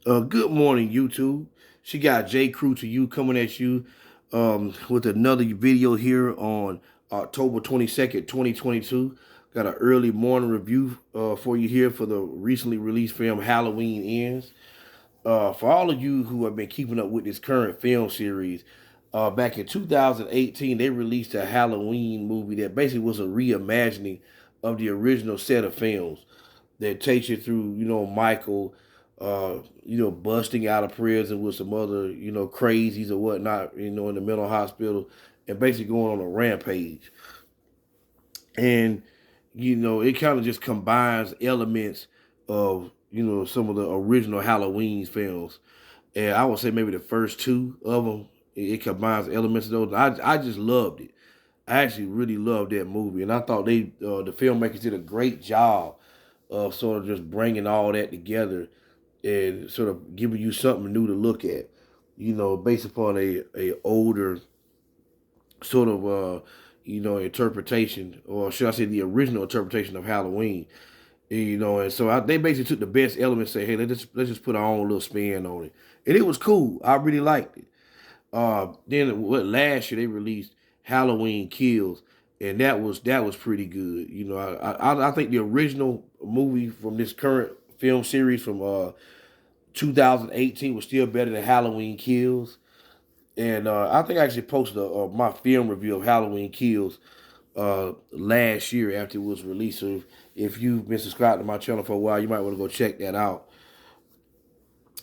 Good morning, YouTube. She got J. Crew to you coming at you with another video here on October 22nd, 2022. Got an early morning review for you here for the recently released film Halloween Ends. For all of you who have been keeping up with this current film series, back in 2018, they released a Halloween movie that basically was a reimagining of the original set of films that takes you through, Michael, busting out of prison with some other, crazies or whatnot, in the mental hospital, and basically going on a rampage. And, it kind of just combines elements of, some of the original Halloween films. And I would say maybe the first two of them, it combines elements of those. I just loved it. I actually really loved that movie, and I thought the filmmakers did a great job of sort of just bringing all that together and sort of giving you something new to look at. Based upon a older sort of interpretation, or should I say, the original interpretation of Halloween. And so they basically took the best elements, and say, hey, let's just put our own little spin on it, and it was cool. I really liked it. Then what last year they released Halloween Kills, and that was pretty good. I think the original movie from this current film series from 2018 was still better than Halloween Kills. And I think I actually posted my film review of Halloween Kills last year after it was released. So if you've been subscribed to my channel for a while, you might want to go check that out.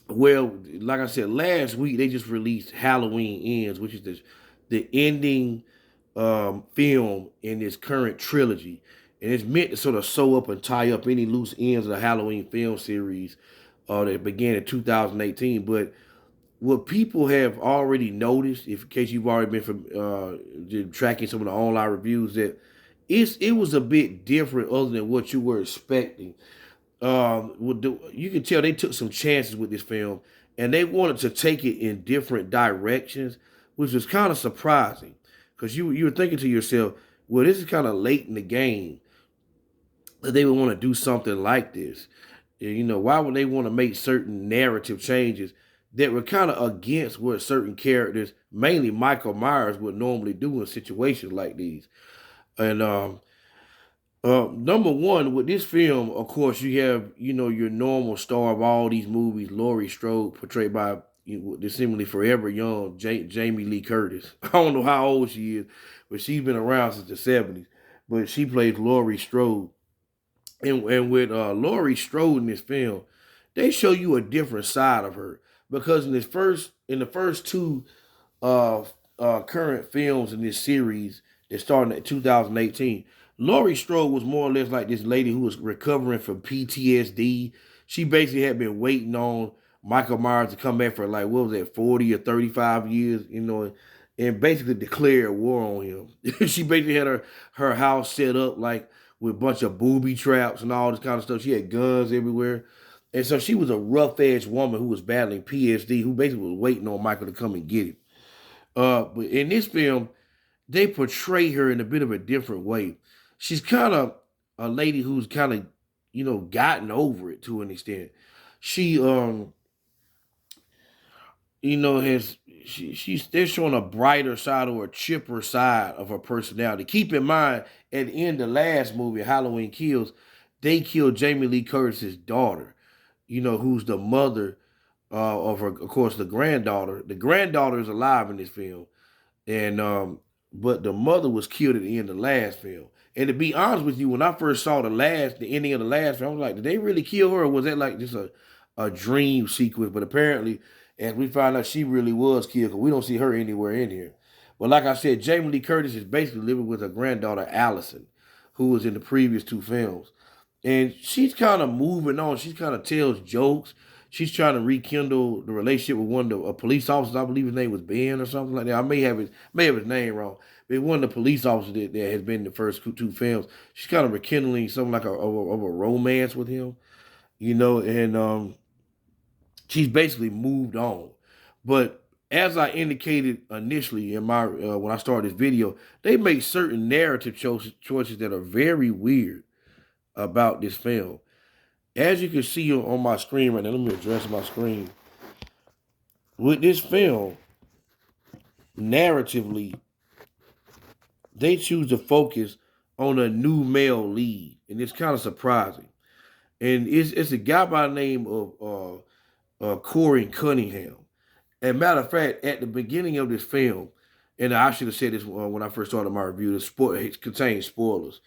Well, like I said, last week they just released Halloween Ends, which is the ending film in this current trilogy, and it's meant to sort of sew up and tie up any loose ends of the Halloween film series that began in 2018. But what people have already noticed, if in case you've already been from tracking some of the online reviews, that it was a bit different other than what you were expecting. You can tell they took some chances with this film, and they wanted to take it in different directions, which was kind of surprising, because you were thinking to yourself, well, this is kind of late in the game that they would want to do something like this. Why would they want to make certain narrative changes that were kind of against what certain characters, mainly Michael Myers, would normally do in situations like these? And number one, with this film, of course, you have your normal star of all these movies, Laurie Strode, portrayed by the seemingly forever young Jamie Lee Curtis. I don't know how old she is, but she's been around since the '70s. But she plays Laurie Strode, and with Laurie Strode in this film, they show you a different side of her, because in the first two uh, current films in this series that started in 2018, Laurie Strode was more or less like this lady who was recovering from PTSD. She basically had been waiting on Michael Myers to come back for, like, what was that, 40 or 35 years, and basically declare war on him. She basically had her house set up like with a bunch of booby traps and all this kind of stuff. She had guns everywhere. And so she was a rough edged woman who was battling PSD, who basically was waiting on Michael to come and get him. But in this film, they portray her in a bit of a different way. She's kind of a lady who's kind of, gotten over it to an extent. She, has she's they're showing a brighter side or a chipper side of her personality. Keep in mind, at the end of the last movie, Halloween Kills, they killed Jamie Lee Curtis's daughter, who's the mother of her, of course, the granddaughter. The granddaughter is alive in this film, and but the mother was killed at the end of the last film. And to be honest with you, when I first saw the ending of the last film, I was like, did they really kill her, or was that like just a dream sequence? But apparently, as we find out, she really was killed, because we don't see her anywhere in here. But like I said, Jamie Lee Curtis is basically living with her granddaughter Allison, who was in the previous two films, and she's kind of moving on. She kind of tells jokes. She's trying to rekindle the relationship with one of the police officers. I believe his name was Ben or something like that. I may have his name wrong. But one of the police officers that has been in the first two films. She's kind of rekindling something like a romance with him, and she's basically moved on. But as I indicated initially in my when I started this video, they make certain narrative choices that are very weird about this film. As you can see on my screen right now, let me address my screen. With this film, narratively, they choose to focus on a new male lead, and it's kind of surprising. And it's a guy by the name of Corey Cunningham. And matter of fact, at the beginning of this film, and I should have said this when I first started my review, it contains spoilers.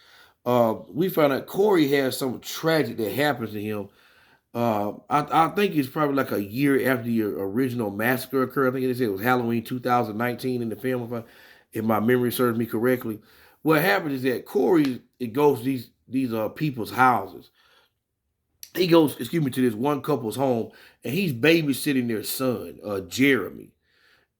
We found out Corey has something tragic that happens to him. I think it's probably like a year after the original massacre occurred. I think they said it was Halloween 2019 in the film, if my memory serves me correctly. What happens is that Corey it goes to these people's houses. He goes, excuse me, to this one couple's home, and he's babysitting their son, Jeremy,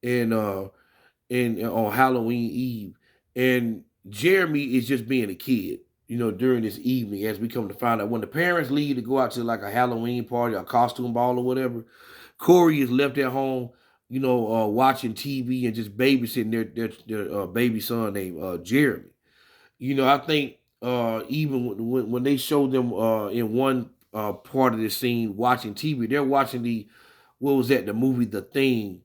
and on Halloween Eve, and Jeremy is just being a kid, during this evening, as we come to find out when the parents leave to go out to like a Halloween party, a costume ball or whatever, Corey is left at home, watching TV and just babysitting their baby son named Jeremy. I think even when they show them in one part of the scene watching TV, they're watching the movie The Thing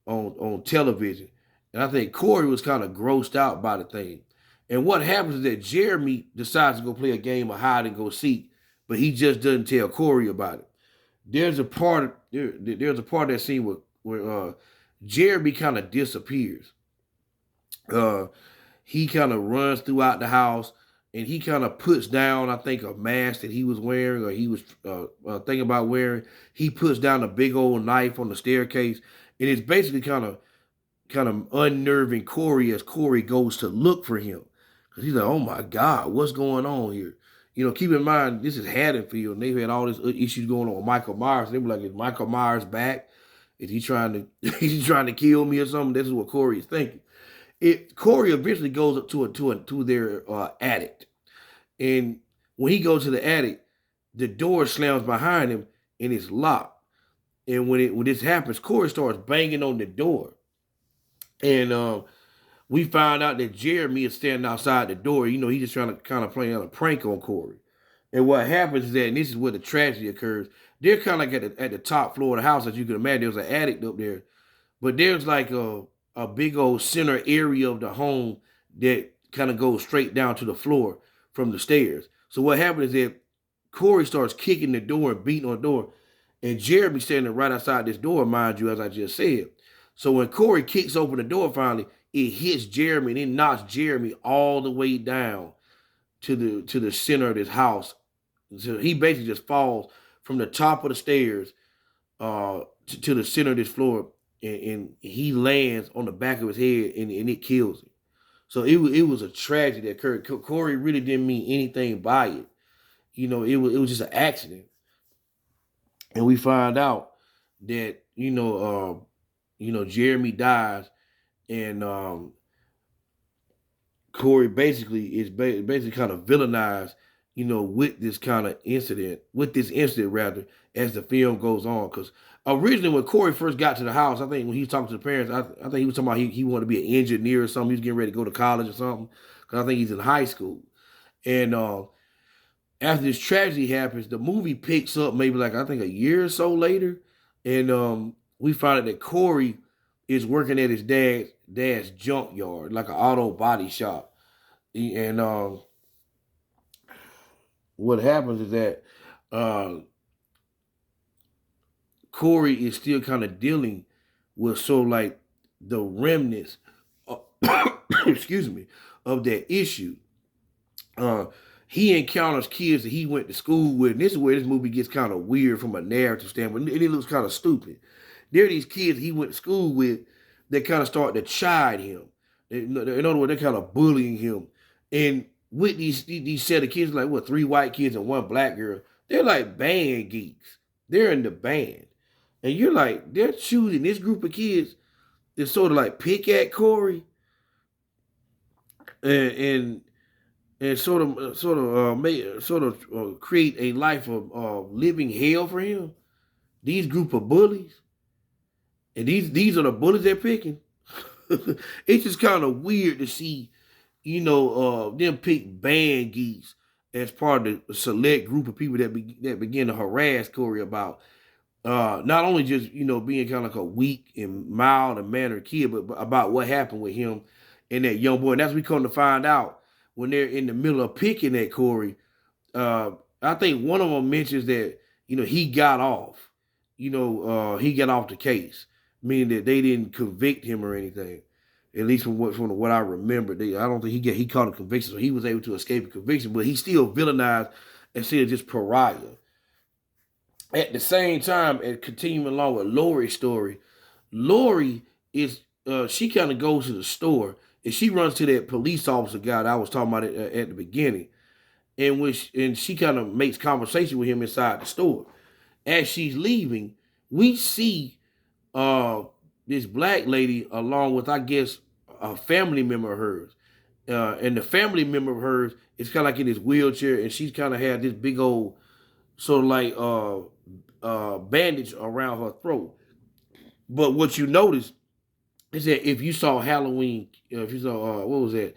on television. And I think Corey was kind of grossed out by the thing. And what happens is that Jeremy decides to go play a game of hide and go seek, but he just doesn't tell Corey about it. There's a part of that scene where Jeremy kind of disappears. He kind of runs throughout the house, and he kind of puts down, I think, a mask that he was wearing or he was thinking about wearing. He puts down a big old knife on the staircase, and it's basically kind of unnerving Corey as Corey goes to look for him. Because he's like, oh my God, what's going on here? Keep in mind, this is Haddonfield, and they've had all these issues going on with Michael Myers. They were like, is Michael Myers back? Is he trying to kill me or something? This is what Corey is thinking. Corey eventually goes up to their attic, and when he goes to the attic, the door slams behind him and it's locked. And when this happens, Corey starts banging on the door, and we find out that Jeremy is standing outside the door. He's just trying to kind of play a prank on Corey. And what happens is that, and this is where the tragedy occurs, they're kind of like at the top floor of the house, as you can imagine. There's an attic up there, but there's like a big old center area of the home that kind of goes straight down to the floor from the stairs. So what happened is that Corey starts kicking the door and beating on the door, and Jeremy standing right outside this door, mind you, as I just said. So when Corey kicks open the door finally, it hits Jeremy and it knocks Jeremy all the way down to the center of this house. So he basically just falls from the top of the stairs to the center of this floor, and he lands on the back of his head, and it kills him. So it was a tragedy that occurred. Corey really didn't mean anything by it. It was just an accident. And we find out that Jeremy dies, and Corey basically is basically kind of villainized, with this incident rather, as the film goes on. Because originally when Corey first got to the house, I think when he was talking to the parents, I think he was talking about he wanted to be an engineer or something. He was getting ready to go to college or something, because I think he's in high school. And after this tragedy happens, the movie picks up maybe like I think a year or so later, and we find out that Corey is working at his dad's junkyard, like an auto body shop. And what happens is that Corey is still kind of dealing with sort of like the remnants, excuse me, of that issue. He encounters kids that he went to school with, and this is where this movie gets kind of weird from a narrative standpoint, and it looks kind of stupid. There are these kids he went to school with that kind of start to chide him. In other words, they're kind of bullying him. And with these set of kids, like 3 white kids and 1 black girl, they're like band geeks. They're in the band. And you're like, they're choosing this group of kids to sort of like pick at Corey and sort of create a life of living hell for him. These group of bullies. And these are the bullies they're picking. It's just kind of weird to see, them pick band geeks as part of the select group of people that begin to harass Corey about not only just being kind of like a weak and mild and mannered kid, but about what happened with him and that young boy. And as we come to find out, when they're in the middle of picking at Corey, uh, I think one of them mentions that he got off. He got off the case, meaning that they didn't convict him or anything. At least from what I remember, I don't think he caught a conviction, so he was able to escape a conviction. But he still villainized instead of just pariah. At the same time, and continuing along with Lori's story, Lori is she kind of goes to the store and she runs to that police officer guy that I was talking about at the beginning, and she kind of makes conversation with him inside the store. As she's leaving, we see this black lady along with, I guess, a family member of hers. And the family member of hers is kind of like in this wheelchair, and she's kind of had this big old sort of like bandage around her throat. But what you notice is that if you saw Halloween, if you saw what was that,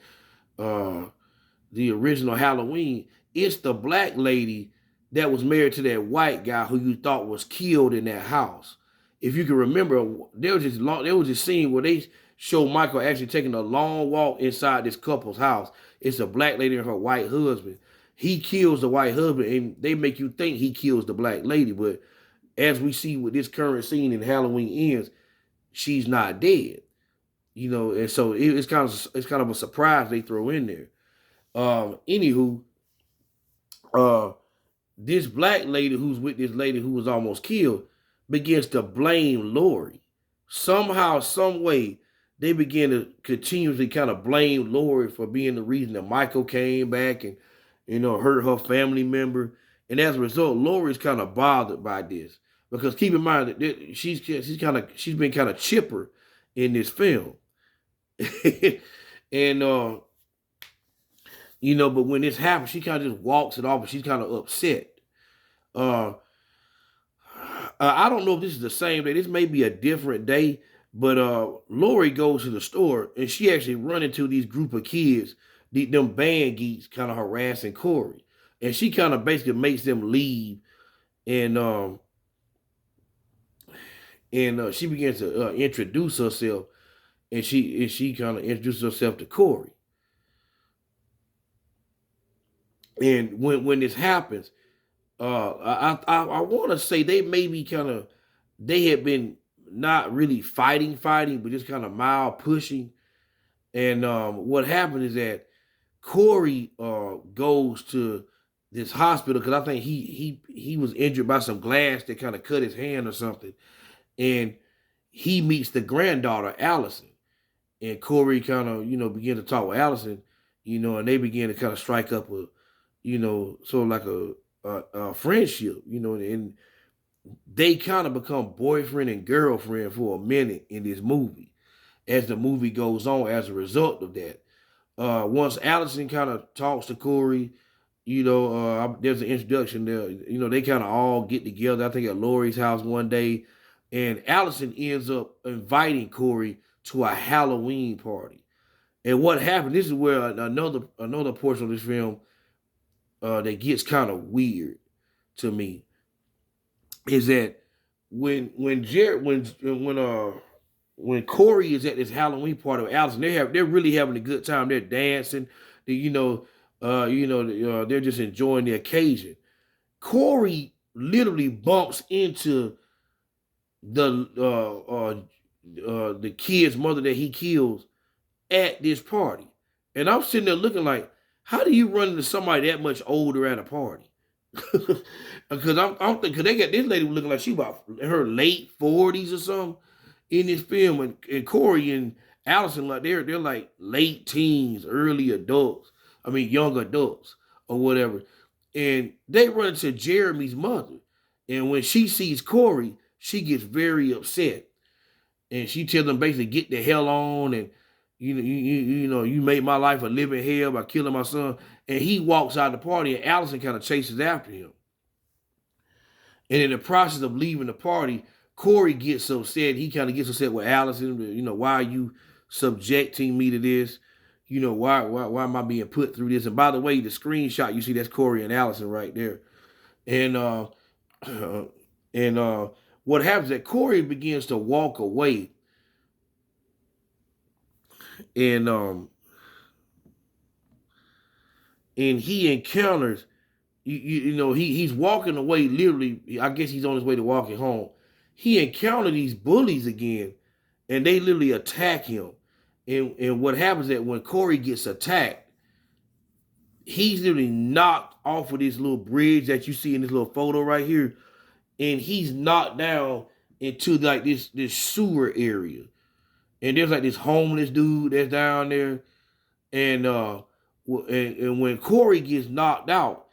the original Halloween, it's the black lady that was married to that white guy who you thought was killed in that house. If you can remember, there was this scene where they show Michael actually taking a long walk inside this couple's house. It's a black lady and her white husband. He kills the white husband, and they make you think he kills the black lady. But as we see with this current scene in Halloween Ends, she's not dead. And so it's kind of a surprise they throw in there. Anywho, this black lady who's with this lady who was almost killed begins to blame Lori. Somehow, some way, they begin to continuously kind of blame Lori for being the reason that Michael came back and hurt her family member. And as a result, Lori's kind of bothered by this because keep in mind that she's been kind of chipper in this film, and but when this happens, she kind of just walks it off, and she's kind of upset. I don't know if this is the same day. This may be a different day, but Lori goes to the store and she actually run into these group of kids, them band geeks, kind of harassing Corey, and she kind of basically makes them leave, and she begins to introduce herself, and she kind of introduces herself to Corey, and when this happens. I want to say they maybe they had been not really fighting, but just kind of mild pushing. And what happened is that Corey goes to this hospital because I think he was injured by some glass that kind of cut his hand or something. And he meets the granddaughter, Allison. And Corey kind of, begin to talk with Allison, and they begin to kind of strike up a, sort of like a friendship, and they kind of become boyfriend and girlfriend for a minute in this movie as the movie goes on as a result of that. Once Allison kind of talks to Corey, there's an introduction there. They kind of all get together, I think at Lori's house one day, and Allison ends up inviting Corey to a Halloween party. And what happened, this is where another portion of this film that gets kind of weird to me is that when Corey is at this Halloween party with Allison, they're really having a good time. They're dancing, they're just enjoying the occasion. Corey literally bumps into the kid's mother that he kills at this party, and I'm sitting there looking like, how do you run into somebody that much older at a party? Because I'm thinking, because they got this lady looking like she about her late 40s or something in this film, and Corey and Allison, like they're like late teens, early adults. I mean, young adults or whatever. And they run into Jeremy's mother, and when she sees Corey, she gets very upset, and she tells them basically get the hell on, and you made my life a living hell by killing my son. And he walks out of the party, and Allison kind of chases after him. And in the process of leaving the party, Corey gets upset. He kind of gets upset with Allison. Why are you subjecting me to this? You know, why am I being put through this? And by the way, the screenshot you see, that's Corey and Allison right there. And and what happens is that Corey begins to walk away, and he encounters you know he's walking away literally. I guess he's on his way to walking home. He encountered these bullies again, and they literally attack him. And what happens is that when Corey gets attacked, he's literally knocked off of this little bridge that you see in this little photo right here, and he's knocked down into like this sewer area. And there's like this homeless dude that's down there, and and when Corey gets knocked out,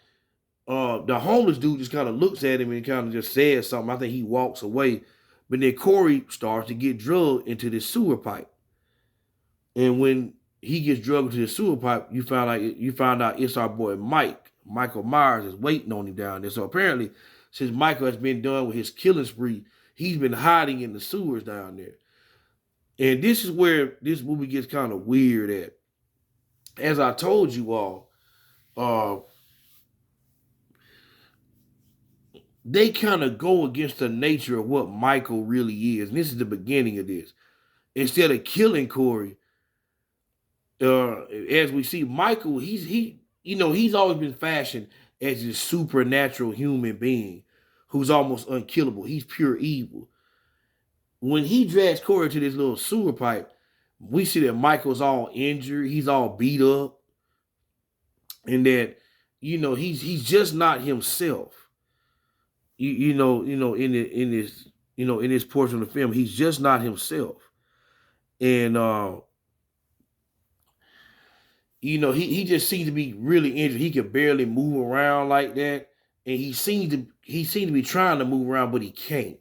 the homeless dude just kind of looks at him and kind of just says something. I think he walks away, but then Corey starts to get drugged into this sewer pipe. And when he gets drugged into the sewer pipe, you find out it's our boy Michael Myers is waiting on him down there. So apparently, since Michael has been done with his killing spree, he's been hiding in the sewers down there. And this is where this movie gets kind of weird at. As I told you all, they kind of go against the nature of what Michael really is. And this is the beginning of this. Instead of killing Corey, as we see, Michael, he's always been fashioned as this supernatural human being who's almost unkillable. He's pure evil. When he drags Corey to this little sewer pipe, we see that Michael's all injured, he's all beat up, and that he's just not himself. In this portion of the film, he's just not himself, and he just seems to be really injured. He can barely move around like that, and he seems to be trying to move around, but he can't.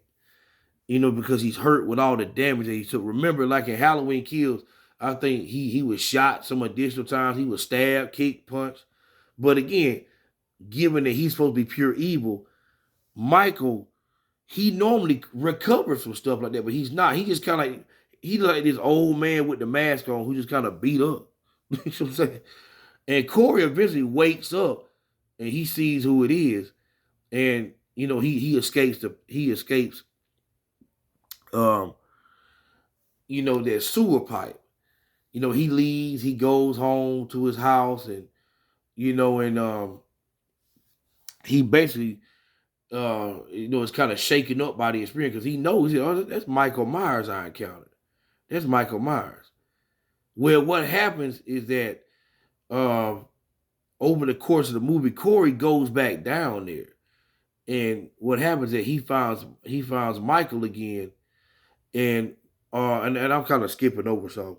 Because he's hurt with all the damage that he took. Remember, like in Halloween Kills, I think he was shot some additional times. He was stabbed, kicked, punched. But again, given that he's supposed to be pure evil, Michael, he normally recovers from stuff like that, but he's not. He just kind of he's like this old man with the mask on who just kind of beat up. You know what I'm saying? And Corey eventually wakes up and he sees who it is, and he escapes that sewer pipe. He leaves, he goes home to his house, and he basically is kind of shaken up by the experience because he knows, that's Michael Myers I encountered. That's Michael Myers. Well, what happens is that over the course of the movie, Corey goes back down there. And what happens is that he finds Michael again. And I'm kind of skipping over some.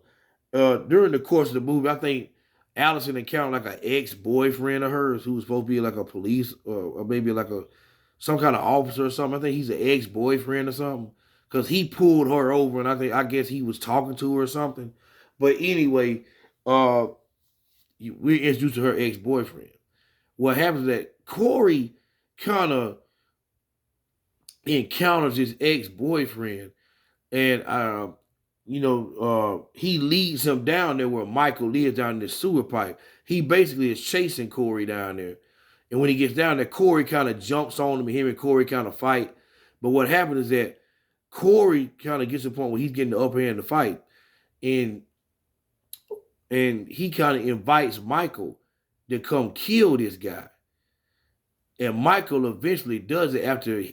During the course of the movie, I think Allison encountered like an ex-boyfriend of hers who was supposed to be like a police or maybe like some kind of officer or something. I think he's an ex-boyfriend or something. Because he pulled her over, and I guess he was talking to her or something. But anyway, we're introduced to her ex-boyfriend. What happens is that Corey kind of encounters his ex-boyfriend, and he leads him down there where Michael lives, down in the sewer pipe. He basically is chasing Corey down there. And when he gets down there, Corey kind of jumps on him, and him and Corey kind of fight. But what happens is that Corey kind of gets to the point where he's getting the upper hand in the fight. And he kind of invites Michael to come kill this guy. And Michael eventually does it after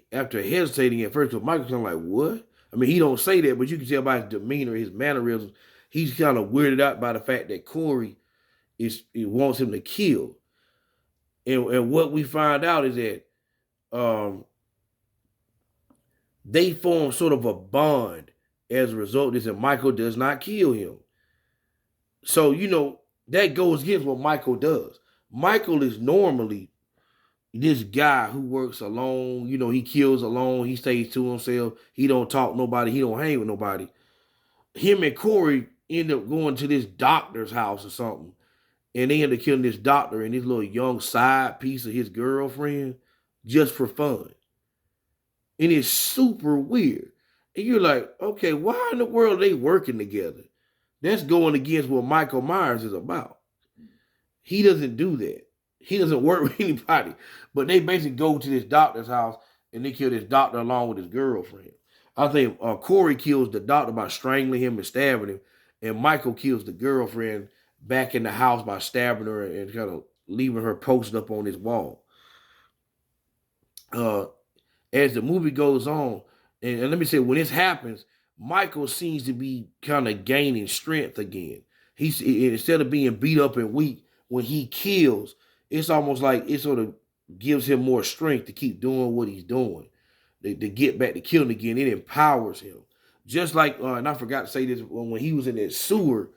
hesitating at first. Because Michael's kind of like, what? I mean, he don't say that, but you can tell by his demeanor, his mannerisms, he's kind of weirded out by the fact that Corey wants him to kill. And what we find out is that they form sort of a bond as a result of this, and Michael does not kill him. So, that goes against what Michael does. Michael is normally this guy who works alone. He kills alone. He stays to himself. He don't talk to nobody. He don't hang with nobody. Him and Corey end up going to this doctor's house or something. And they end up killing this doctor and this little young side piece of his girlfriend just for fun. And it's super weird. And you're like, okay, why in the world are they working together? That's going against what Michael Myers is about. He doesn't do that. He doesn't work with anybody. But they basically go to this doctor's house and they kill this doctor along with his girlfriend. I think Corey kills the doctor by strangling him and stabbing him, and Michael kills the girlfriend back in the house by stabbing her and kind of leaving her posted up on his wall. Uh, as the movie goes on, and let me say, when this happens, Michael seems to be kind of gaining strength again. He's instead of being beat up and weak, when he kills, it's almost like it sort of gives him more strength to keep doing what he's doing, to get back to killing again. It empowers him. Just like, and I forgot to say this, when he was in that sewer,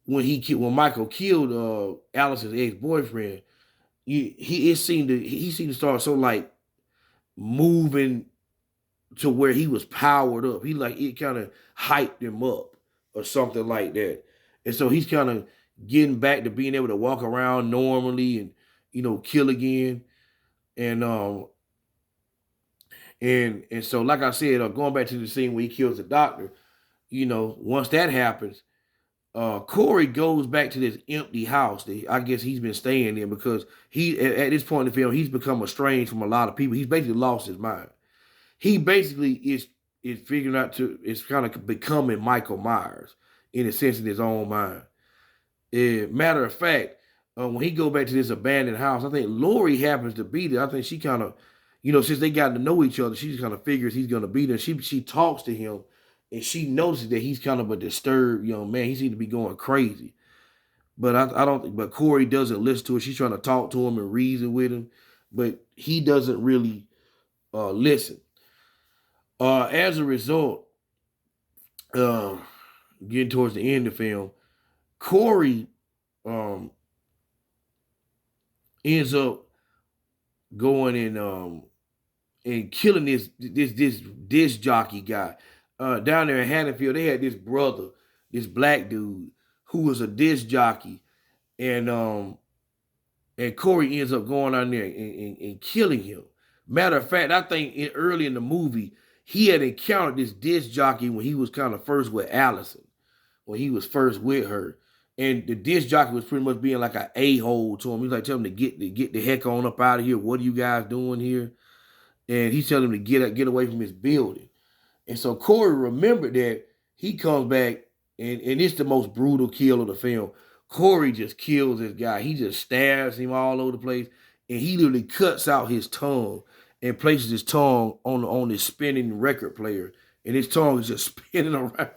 when Michael killed Allison's ex boyfriend, he seemed to start so like moving to where he was powered up. He like it kind of hyped him up or something like that. And so he's kind of getting back to being able to walk around normally and kill again. And and so like I said, going back to the scene where he kills the doctor, once that happens, Corey goes back to this empty house that I guess he's been staying in because he at this point in the film he's become estranged from a lot of people. He's basically lost his mind. He basically is figuring out it's kind of becoming Michael Myers in a sense in his own mind. Matter of fact, when he go back to this abandoned house, I think Lori happens to be there. I think she kind of, since they got to know each other, she just kind of figures he's going to be there. She talks to him, and she notices that he's kind of a disturbed young man. He seems to be going crazy. But I don't think, but Corey doesn't listen to her. She's trying to talk to him and reason with him, but he doesn't really listen. As a result, getting towards the end of the film, Corey ends up going and killing this disc jockey guy. Down there in Haddonfield, they had this brother, this black dude, who was a disc jockey, and Corey ends up going on there and killing him. Matter of fact, I think early in the movie, he had encountered this disc jockey when he was kind of first with Allison, when he was first with her. And the disc jockey was pretty much being like an a-hole to him. He's like telling him to get the heck on up out of here. What are you guys doing here? And he's telling him to get away from his building. And so Corey remembered that. He comes back, and it's the most brutal kill of the film. Corey just kills this guy. He just stabs him all over the place, and he literally cuts out his tongue and places his tongue on this spinning record player, and his tongue is just spinning around.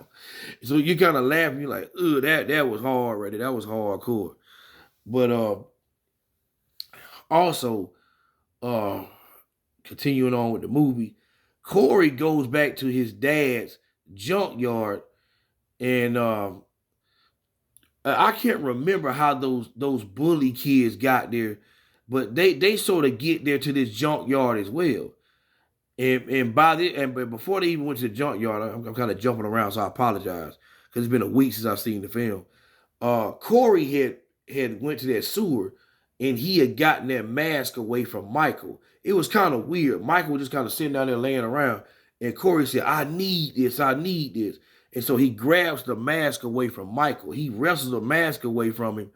So you kind of laughing, you're like, "Ugh, that was hard, right there. That was hardcore." But also, continuing on with the movie, Corey goes back to his dad's junkyard, and I can't remember how those bully kids got there, but they sort of get there to this junkyard as well. But before they even went to the junkyard, I'm kind of jumping around, so I apologize because it's been a week since I've seen the film. Corey had went to that sewer, and he had gotten that mask away from Michael. It was kind of weird. Michael was just kind of sitting down there laying around, and Corey said, "I need this. I need this." And so he grabs the mask away from Michael. He wrestles the mask away from him,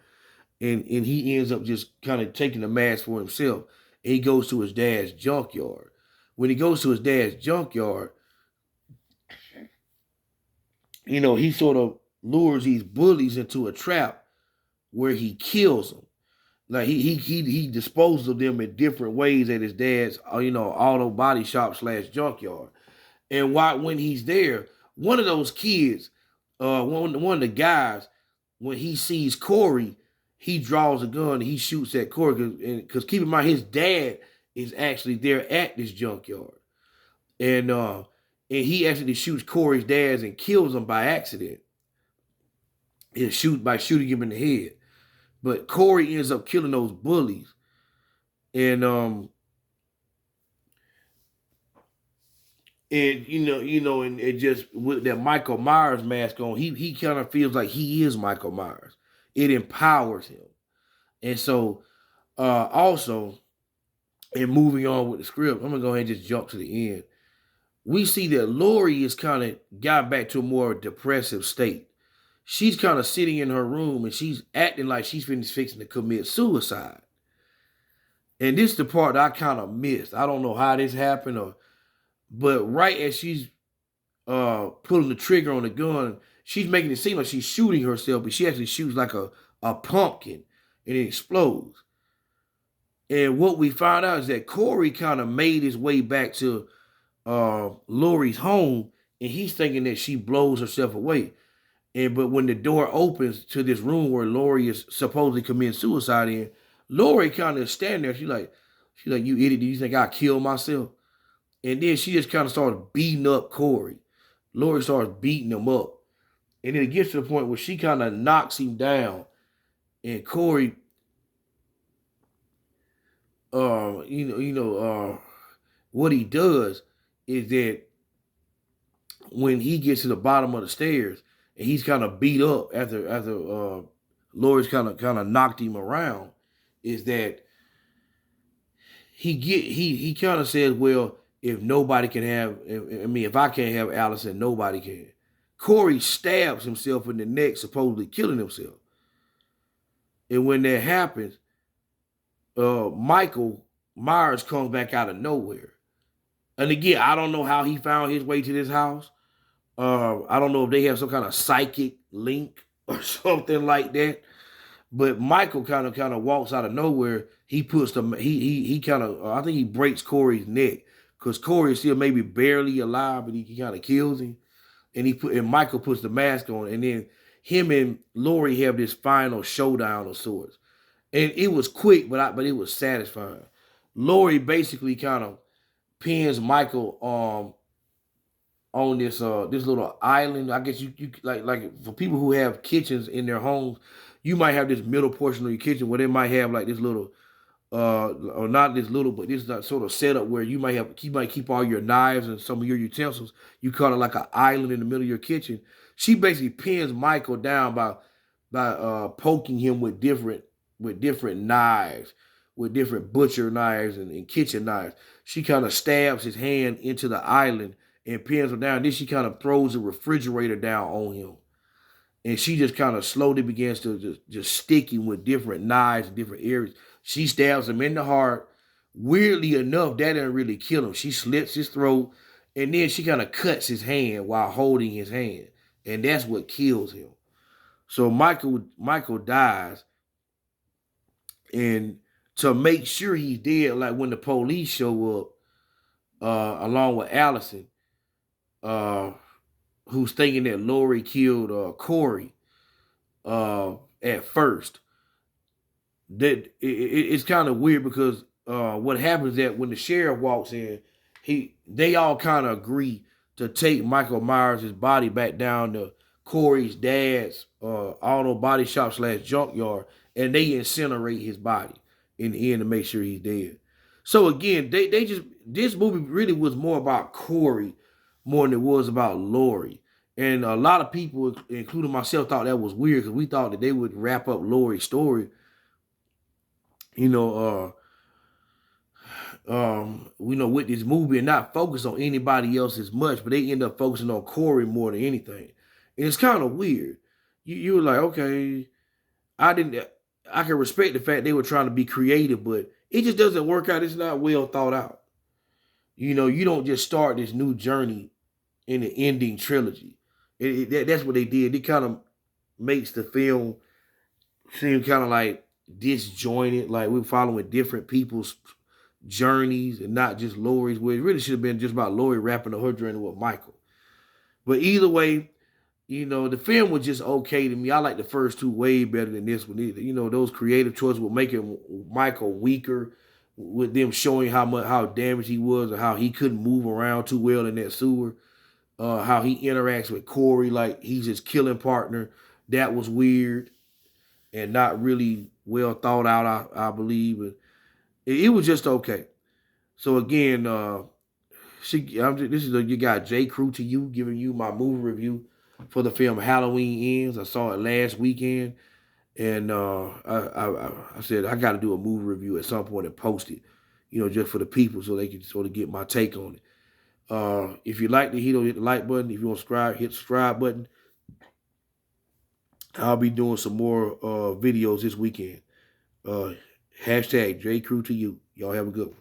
and he ends up just kind of taking the mask for himself. And he goes to his dad's junkyard. When he goes to his dad's junkyard, he sort of lures these bullies into a trap where he kills them. Like he disposes of them in different ways at his dad's, auto body shop / junkyard. And when he's there, one of those kids, one of the guys, when he sees Corey, he draws a gun and he shoots at Corey because keep in mind his dad is actually there at this junkyard, and he actually shoots Corey's dad and kills him by accident. By shooting him in the head. But Corey ends up killing those bullies, and and and it just with that Michael Myers mask on, he kind of feels like he is Michael Myers. It empowers him, and so also, and moving on with the script, I'm gonna go ahead and just jump to the end. We see that Lori is kind of got back to a more depressive state. she's kind of sitting in her room and she's acting like she's fixing to commit suicide. And this is the part that I kind of missed. I don't know how this happened, but right as she's pulling the trigger on the gun, she's making it seem like she's shooting herself, but she actually shoots like a pumpkin and it explodes. And what we found out is that Corey kind of made his way back to Lori's home, and he's thinking that she blows herself away. But when the door opens to this room where Lori is supposedly committing suicide in, Lori kind of standing there. She's like, you idiot, do you think I killed myself? And then she just kind of starts beating up Corey. Lori starts beating him up. And then it gets to the point where she kind of knocks him down. And Corey, what he does is that when he gets to the bottom of the stairs and he's kind of beat up after Lori's kind of knocked him around, is that he kind of says, well, if nobody can have, if I can't have Allison, nobody can. Corey stabs himself in the neck, supposedly killing himself. And when that happens, Michael Myers comes back out of nowhere. And again, I don't know how he found his way to this house. I don't know if they have some kind of psychic link or something like that. But Michael kind of walks out of nowhere. He puts he kind of I think he breaks Corey's neck because Corey is still maybe barely alive, but he kind of kills him. And Michael puts the mask on, and then him and Lori have this final showdown of sorts. And it was quick, but it was satisfying. Lori basically kind of pins Michael on this little island. I guess you like for people who have kitchens in their homes, you might have this middle portion of your kitchen where they might have like this little or not this little, but this sort of setup where you might keep all your knives and some of your utensils. You call it like an island in the middle of your kitchen. She basically pins Michael down by poking him with different knives, with different butcher knives and kitchen knives. She kind of stabs his hand into the island and pins him down. Then she kind of throws a refrigerator down on him. And she just kind of slowly begins to just stick him with different knives in different areas. She stabs him in the heart. Weirdly enough, that didn't really kill him. She slits his throat, and then she kind of cuts his hand while holding his hand. And that's what kills him. So Michael dies. And to make sure he's dead, like when the police show up, along with Allison, who's thinking that Lori killed Corey at first. That it's kind of weird because what happens is that when the sheriff walks in, they all kind of agree to take Michael Myers' body back down to Corey's dad's auto body shop / junkyard, and they incinerate his body in the end to make sure he's dead. So again, this movie really was more about Corey more than it was about Lori. And a lot of people, including myself, thought that was weird because we thought that they would wrap up Lori's story, with this movie and not focus on anybody else as much, but they end up focusing on Corey more than anything. And it's kind of weird. You were like, okay, I can respect the fact they were trying to be creative, but it just doesn't work out. It's not well thought out. You don't just start this new journey in the ending trilogy. That's what they did. It kind of makes the film seem kind of like disjointed, like we're following different people's journeys and not just Lori's, where it really should have been just about Lori wrapping up her journey with Michael. But either way, the film was just okay to me. I like the first two way better than this one. Those creative choices were making Michael weaker, with them showing how damaged he was and how he couldn't move around too well in that sewer. How he interacts with Corey like he's his killing partner. That was weird and not really well thought out, I believe. But it was just okay. So again, you got J. Crew to you, giving you my movie review for the film Halloween Ends. I saw it last weekend, and I said I got to do a movie review at some point and post it, just for the people so they can sort of get my take on it. If you like the hit the like button. If you want to subscribe, hit the subscribe button. I'll be doing some more videos this weekend. Hashtag J Crew to you. Y'all have a good one.